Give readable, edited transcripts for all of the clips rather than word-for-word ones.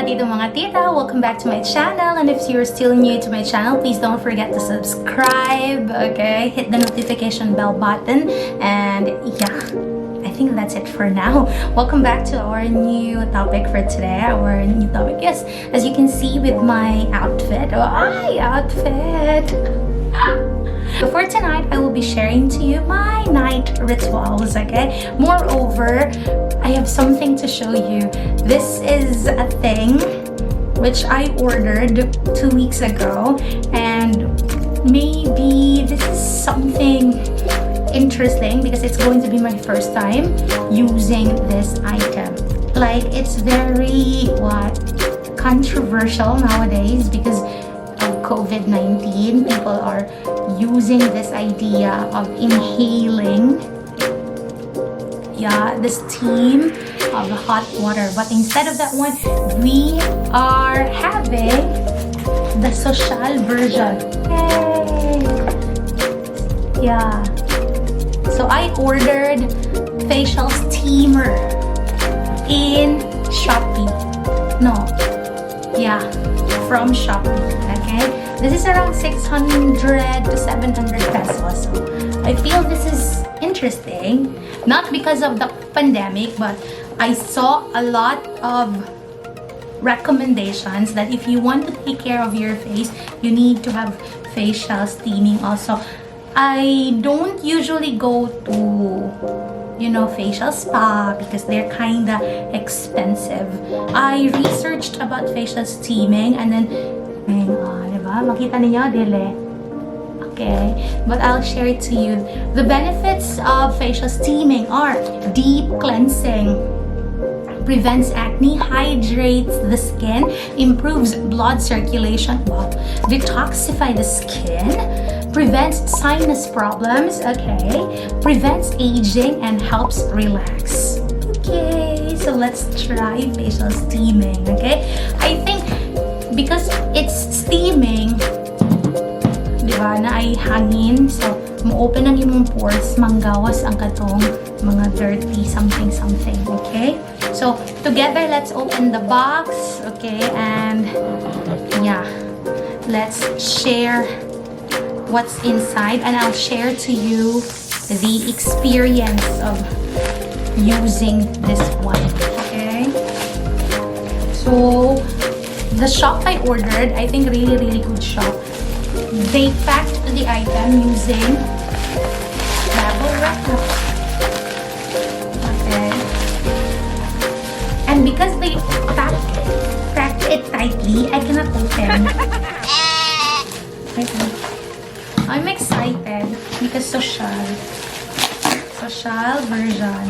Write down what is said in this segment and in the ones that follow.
mga tito, mga tita! Welcome back to my channel, and if you're still new to my channel, please don't forget to subscribe, okay? Hit the notification bell button, and yeah, I think that's it for now. Welcome back to our new topic for today. Our new topic is, as you can see with my outfit. Outfit! So for tonight, I will be sharing to you my night rituals, okay? Moreover, I have something to show you. This is a thing which I ordered 2 weeks ago, and maybe this is something interesting because it's going to be my first time using this item. Like, it's very, controversial nowadays because of COVID-19. People are using this idea of inhaling the steam of the hot water, but instead of that one, we are having the social version. Yay! So I ordered facial steamer in Shopee. From Shopee. Okay, this is around 600 to 700 pesos. So I feel this is interesting, not because of the pandemic, but I saw a lot of recommendations that if you want to take care of your face, you need to have facial steaming also. I don't usually go to facial spa because they're kinda expensive. I researched about facial steaming, and then diba? Makita niyo, dili? Okay, but I'll share it to you. The benefits of facial steaming are deep cleansing, prevents acne, hydrates the skin, improves blood circulation, detoxify the skin, prevents sinus problems, okay, prevents aging, and helps relax. Okay, so let's try facial steaming, okay? I think because it's steaming, diba, na ay hangin, so ma-open ang imong pores, manggawas ang katong mga dirty something, okay? So together, let's open the box, okay, and let's share what's inside, and I'll share to you the experience of using this one, okay? So the shop I ordered, I think really good shop. They packed the item using bubble wrap. Okay. And because they packed it tightly, I cannot open. Okay. I'm excited because social version.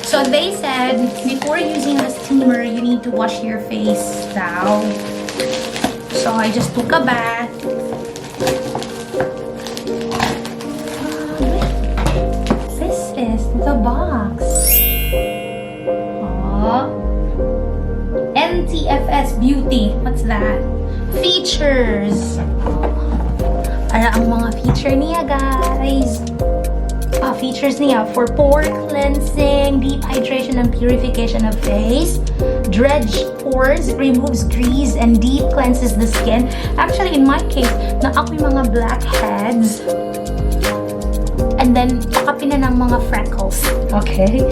So they said before using the steamer, you need to wash your face down. So I just took a bath. This is the box. NTFS Beauty. What's that? Features. Ang mga feature niya, guys. Features niya for pore cleansing, deep hydration and purification of face, dredge pores, removes grease, and deep cleanses the skin. Actually, in my case, na ako yung mga blackheads, and then pakapin na ng mga freckles. Okay?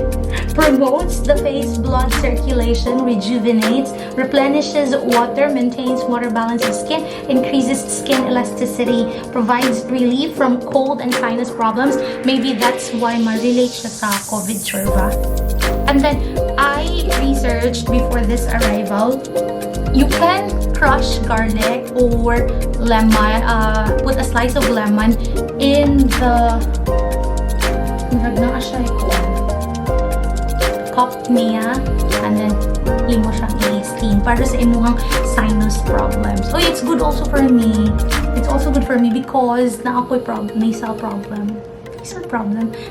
Promotes the face blood circulation, rejuvenates, replenishes water, maintains water balance of skin, increases skin elasticity, provides relief from cold and sinus problems. Maybe that's why ma-relate siya sa COVID, ba? And then I researched before this arrival, you can crush garlic or lemon, put a slice of lemon in the cup niya, and then imo siyang i-steam para sa imuhang sinus problems. Oh, it's good also for me. It's also good for me because na ako'y nasal problem.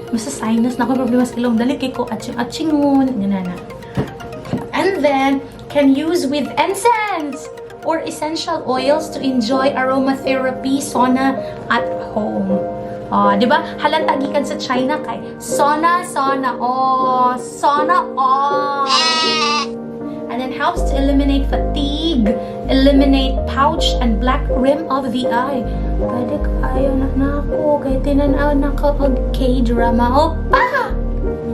Basta sinus, na ako'y problema sa ilong. Dali kay ko atsingon. And then, can use with incense or essential oils to enjoy aromatherapy sauna at home. Di ba? Halata gikan sa China kay sauna. and it helps to eliminate fatigue, eliminate pouch and black rim of the eye. Pwede kayo na ako, kaya tinanaw na ko ang K-drama. Opa!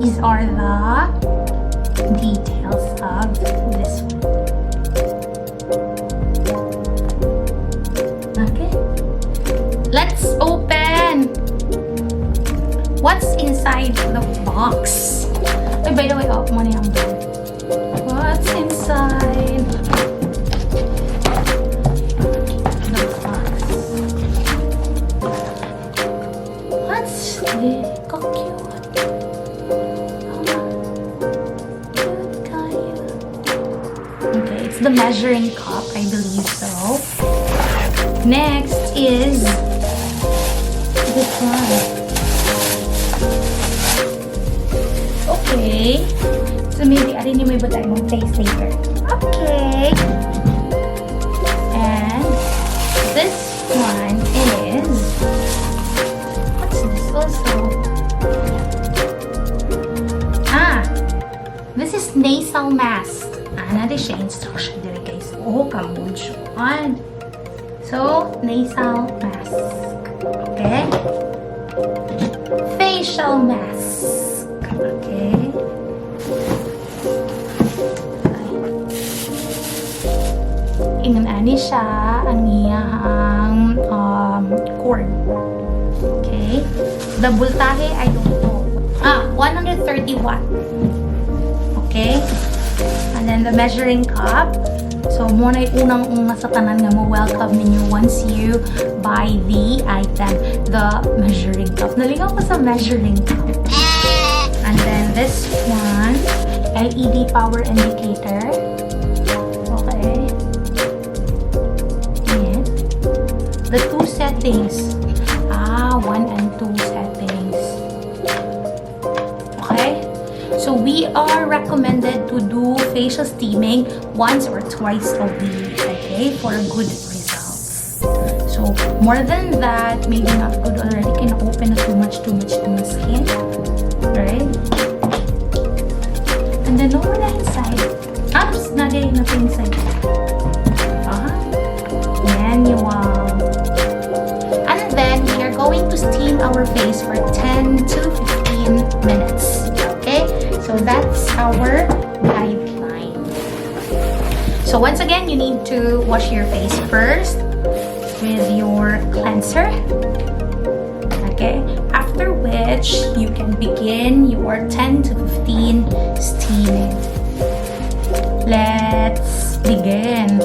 These are the details of this one. Okay. Let's open. What's inside the box? Oh, by the way, mo na yung bag. What's inside the box? What's this? How cute. Cute kayo. Okay, it's the measuring cup, I believe so. Next is this one. Okay. So maybe arin yung may batay mong face later. Okay. And this one is, what's this also? This is nasal mask. Another siya instruction dire guys. Oh, kamudyon. So, nasal mask. Okay. Facial mask. Okay. Ingon ani siya ang iyang cord. Okay. The voltahe, I don't know. 130 watt. Okay. And then the measuring cup. So, muna yung unang-una sa tanan nga mo welcome ninyo once you buy the item, the measuring cup. Nalingaw ko sa measuring cup. And then this one, LED power indicator. Okay. Yes. The two settings. 1 and 2 settings. Okay. So we are recommended to do facial steaming once or twice a week. Okay, for good results. So more than that, maybe not good already. Can open too much skin. Right? And then over the inside. Oops, nothing inside. Manual. And then we are going to steam our face for 10 to 15 minutes. Okay? So that's our guideline. So once again, you need to wash your face first with your cleanser. Okay? After which, you can begin your 10 to 15 steaming. Let's begin.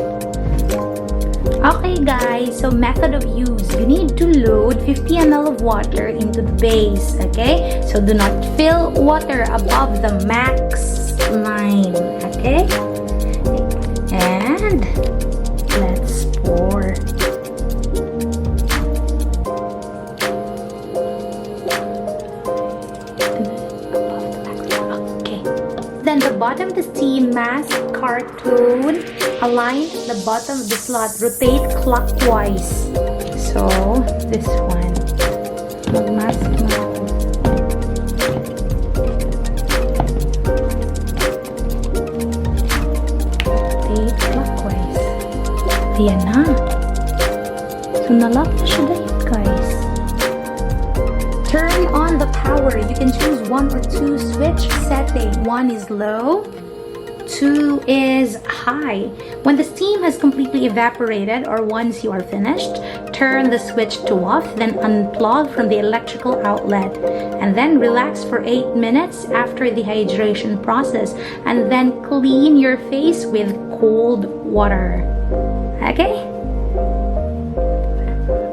Okay guys, so method of use. You need to load 50 ml of water into the base. Okay? So do not fill water above the max line. Okay? And let's pour. Then the bottom of the steam mask cartoon, align the bottom of the slot, rotate clockwise. So this one, mask rotate clockwise. Ayan na. So nalock na siya dahil guys. Turn on the power. You can choose 1 or 2 switch setting. 1 is low, 2 is high. When the steam has completely evaporated or once you are finished, turn the switch to off, then unplug from the electrical outlet. And then relax for 8 minutes after the hydration process. And then clean your face with cold water. Okay?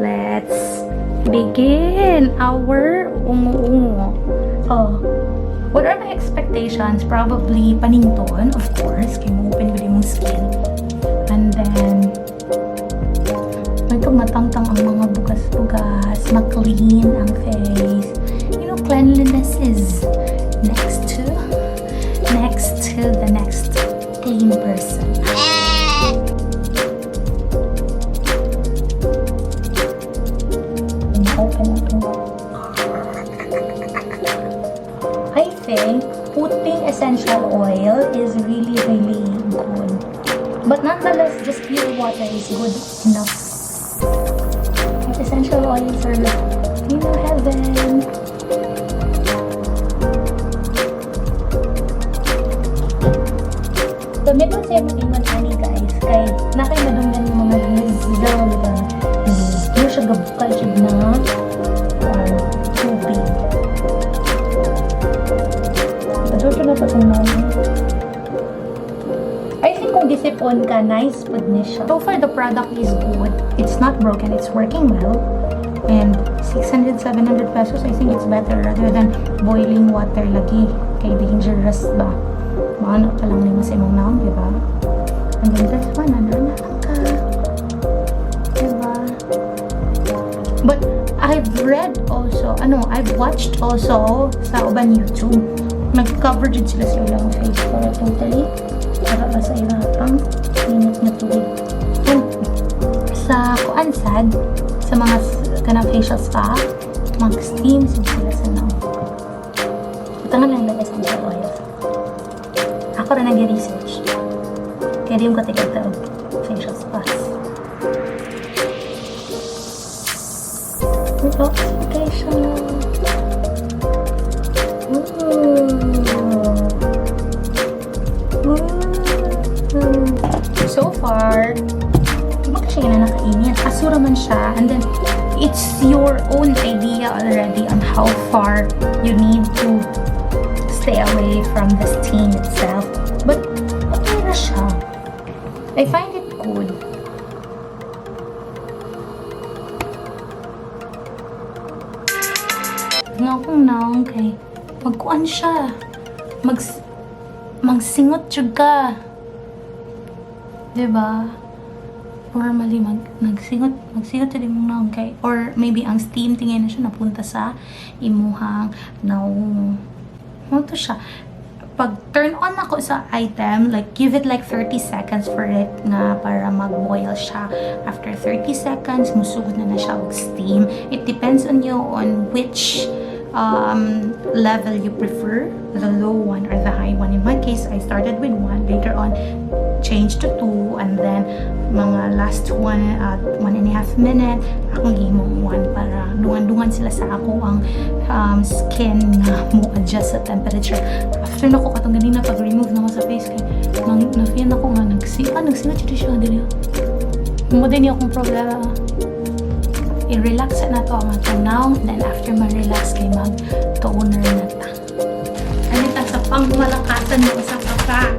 Let's begin our ungo-ungo. What are my expectations? Probably panington, of course. Kaya ma-open ko yung skin. And then, may matangtang ang mga bugas-bugas. Ma-clean ang face. You know, cleanliness is next to the next clean person. I think putting essential oil is really, really good. But nonetheless, just pure water is good enough. Essential oils are, you know, heaven. Gamit mo siya mga iwan ani guys. Kaya nakay madunggan yung mga lizaw, diba? Hindi siya gabukal siya na tubig. Ito na pa itong I think kung gisipon ka, nice food niya siya. So far, the product is good. It's not broken. It's working well. And 600, 700 pesos, I think it's better rather than boiling water lagi. Kay dangerous ba? Maano ka lang naman sa imong naon, diba? And then this one, ano na lang ka. Diba? But I've read also, I've watched also sa uban YouTube. Nag-cover din sila sa ilang face para totally. Para ba sa ilang minute na tubig. And sa kuansad, sa mga kanang facial spa, mag-steam sila sa now. Ito nga lang yung essential oil. Ako rin nag-research. Kaya di yung katigata o facial spas. Detoxification. So far, di ba kasi na nakainit? Asura man siya. And then, it's your own idea already on how far you need to stay away from the steam itself. But, okay na siya. I find it good. Nga kung naong kay magkuan siya. Magsingot jud ka. Diba? Normally, magsingot jud imong naong kay. Or maybe ang steam tingin na siya napunta sa imuhang naong. Ano to siya? Pag turn on ako sa item, like give it like 30 seconds for it nga para mag-boil siya. After 30 seconds, musugod na siya og steam. It depends on you on which level you prefer, the low one or the high one. In my case, I started with 1, later on changed to 2, and then mga last 1.5 minute akong gihimong 1 para dungan-dungan sila sa ako ang skin na mo adjust sa temperature. After nako katong ganina pag remove na ko sa face kay na-feel ako nga nagsigat siya dili. Mo din akong problema. I-relax na to ang atong now, then after ma-relax kay mag-toner na ta. Ano ta sa pangmalakasan mo sa papak.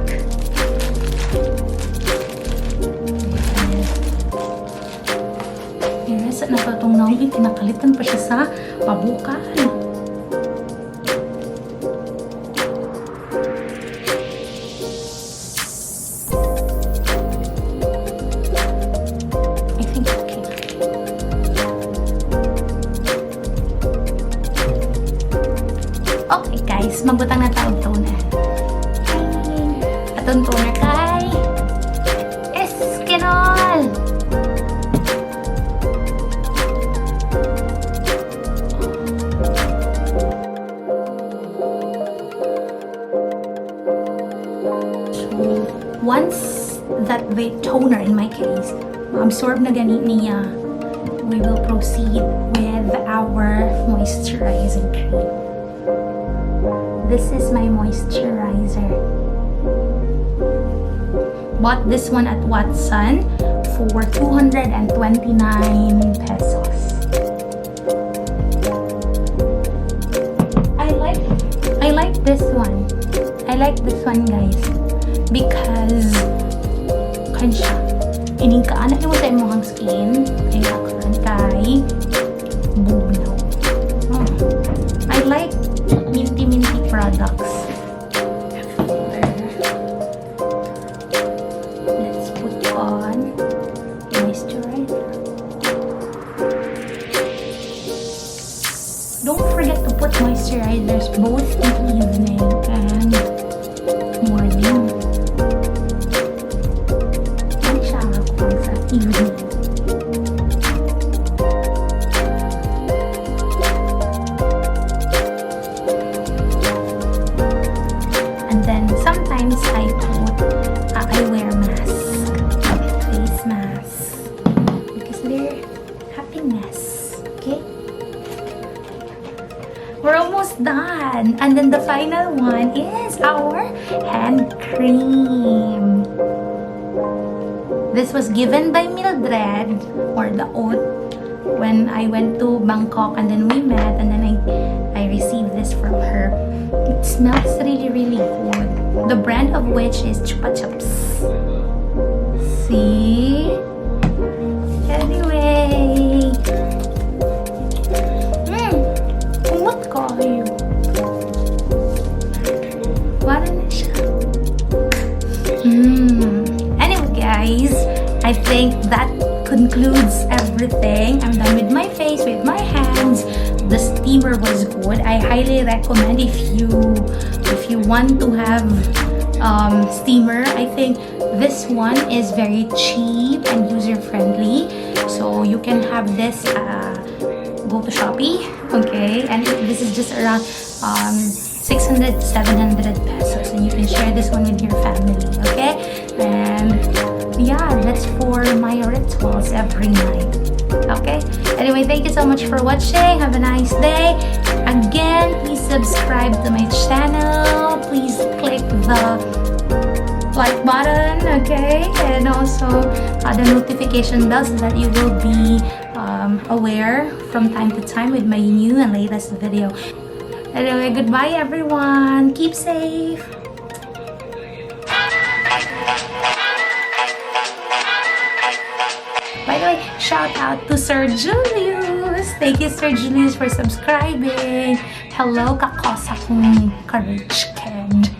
I-reset na to itong now, kinakalitan pa siya sa pabukan. Okay guys, magbutang na taog toner. Atong toner kay Eskinol. So, once that the toner, in my case, absorb na gani niya, we will proceed with our moisturizing cream. This is my moisturizer. Bought this one at Watson for 229 pesos. I like this one. I like this one, guys, because kansya ining kaana mo sa imong skin ay nakaran kay bugnaw. I like minty products. Let's put on moisturizer. Don't forget to put moisturizers both in the evening and morning. Yan siya ako sa evening. We're almost done. And then the final one is our hand cream. This was given by Mildred, or the oat, when I went to Bangkok and then we met, and then I received this from her. It smells really, really good. The brand of which is Chupa Chups. See? Anyway. Kumot kayo. Wala na siya. Anyway guys, I think that concludes everything. I'm done with my face, with my hands. The steamer was good. I highly recommend if you want to have steamer. I think this one is very cheap and user-friendly. So you can have this, go to Shopee, okay? And this is just around 600 to 700 pesos. And you can share this one with your family, okay? And yeah, that's for my rituals every night. Okay? Anyway, thank you so much for watching. Have a nice day. Again, please subscribe to my channel. Please click the like button, okay? And also the notification bell so that you will be aware from time to time with my new and latest video. Anyway, goodbye everyone. Keep safe. By the way, shout out to Sir Julius. Thank you, Sir Julius, for subscribing. Hello, kakosa kong courage kid.